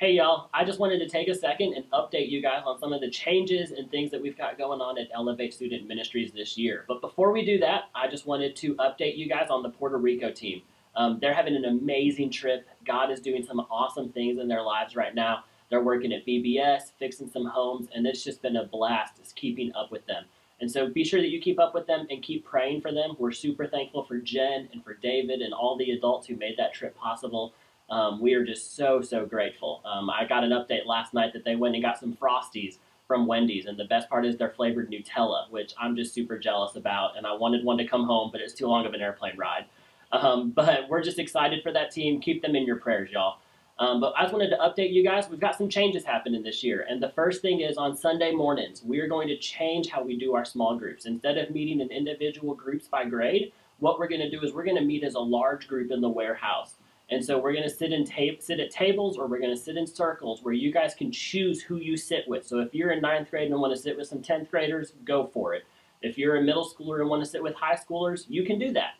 Hey y'all, I just wanted to take a second and update you guys on some of the changes and things that we've got going on at Elevate Student Ministries this year. But before we do that, I just wanted to update you guys on the Puerto Rico team. They're having an amazing trip. God is doing some awesome things in their lives right now. They're working at VBS, fixing some homes, and it's just been a blast just keeping up with them. And so be sure that you keep up with them and keep praying for them. We're super thankful for Jen and for David and all the adults who made that trip possible. We are just so grateful. I got an update last night that they went and got some Frosties from Wendy's, and the best part is they're flavored Nutella, which I'm just super jealous about, and I wanted one to come home, but it's too long of an airplane ride. But we're just excited for that team. Keep them in your prayers, y'all. But I just wanted to update you guys. We've got some changes happening this year, and the first thing is on Sunday mornings, we are going to change how we do our small groups. Instead of meeting in individual groups by grade, what we're going to do is we're going to meet as a large group in the warehouse. And so we're going to sit at tables, or we're going to sit in circles where you guys can choose who you sit with. So if you're in 9th grade and want to sit with some 10th graders, go for it. If you're a middle schooler and want to sit with high schoolers, you can do that.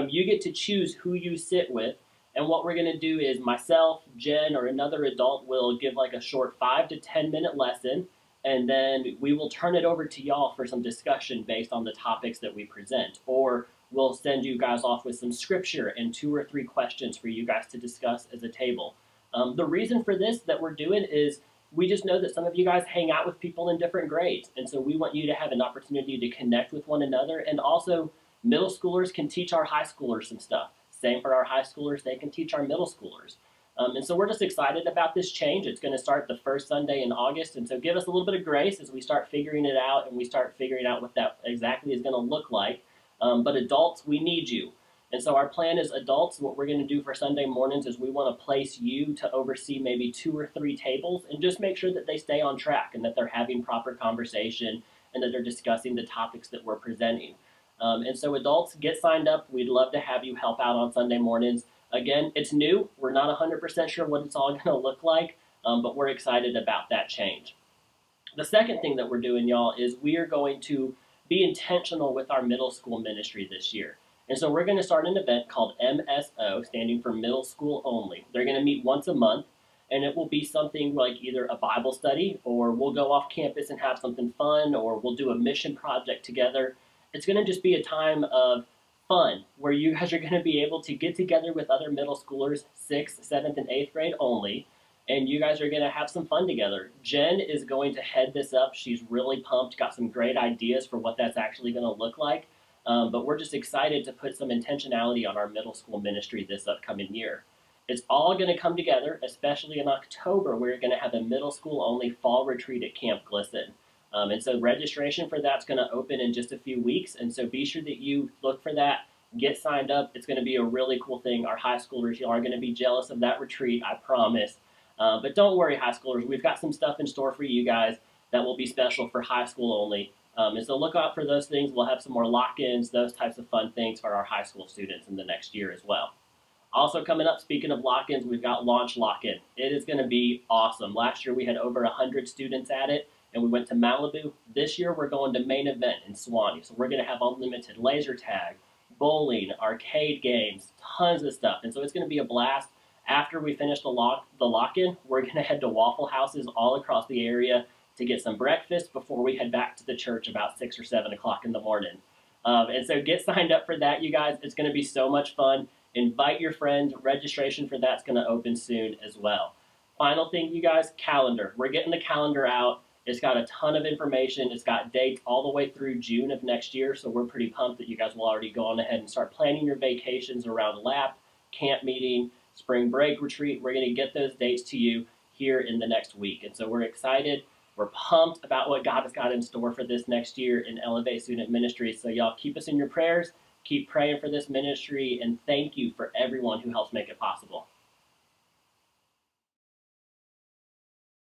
You get to choose who you sit with. And what we're going to do is myself, Jen, or another adult will give like a short 5 to 10 minute lesson. And then we will turn it over to y'all for some discussion based on the topics that we present. Or we'll send you guys off with some scripture and 2 or 3 questions for you guys to discuss as a table. The reason for this that we're doing is we just know that some of you guys hang out with people in different grades. And so we want you to have an opportunity to connect with one another. And also middle schoolers can teach our high schoolers some stuff. Same for our high schoolers, they can teach our middle schoolers. And so we're just excited about this change. It's going to start the first Sunday in August. And so give us a little bit of grace as we start figuring it out and we start figuring out what that exactly is going to look like. But adults, we need you. And so our plan is adults, what we're going to do for Sunday mornings is we want to place you to oversee maybe 2 or 3 tables and just make sure that they stay on track and that they're having proper conversation and that they're discussing the topics that we're presenting. And so adults, get signed up. We'd love to have you help out on Sunday mornings. Again, it's new. We're not 100% sure what it's all going to look like, but we're excited about that change. The second thing that we're doing, y'all, is we are going to be intentional with our middle school ministry this year. And so we're going to start an event called MSO, standing for Middle School Only. They're going to meet once a month, and it will be something like either a Bible study, or we'll go off campus and have something fun, or we'll do a mission project together. It's going to just be a time of fun where you guys are going to be able to get together with other middle schoolers, 6th, 7th, and 8th grade only, and you guys are going to have some fun together. Jen is going to head this up. She's really pumped, got some great ideas for what that's actually going to look like, but we're just excited to put some intentionality on our middle school ministry this upcoming year. It's all going to come together, especially in October. We're going to have a middle school only fall retreat at Camp Glisten. And so registration for that's going to open in just a few weeks. And so be sure that you look for that, get signed up. It's going to be a really cool thing. Our high schoolers, you are going to be jealous of that retreat, I promise. But don't worry, high schoolers. We've got some stuff in store for you guys that will be special for high school only. And so look out for those things. We'll have some more lock-ins, those types of fun things for our high school students in the next year as well. Also coming up, speaking of lock-ins, we've got Launch Lock-In. It is going to be awesome. Last year we had over 100 students at it, and we went to Malibu. This year we're going to Main Event in Swanee. So we're going to have unlimited laser tag, bowling, arcade games, tons of stuff. And so it's going to be a blast. After we finish the lock-in, we're going to head to Waffle Houses all across the area to get some breakfast before we head back to the church about 6 or 7 o'clock in the morning. And so get signed up for that, you guys. It's going to be so much fun. Invite your friends. Registration for that's going to open soon as well. Final thing, you guys, calendar. We're getting the calendar out. It's got a ton of information. It's got dates all the way through June of next year, so we're pretty pumped that you guys will already go on ahead and start planning your vacations around LAP, camp meeting, spring break retreat. We're going to get those dates to you here in the next week. And so we're excited. We're pumped about what God has got in store for this next year in Elevate Student Ministry. So y'all keep us in your prayers. Keep praying for this ministry, and thank you for everyone who helps make it possible.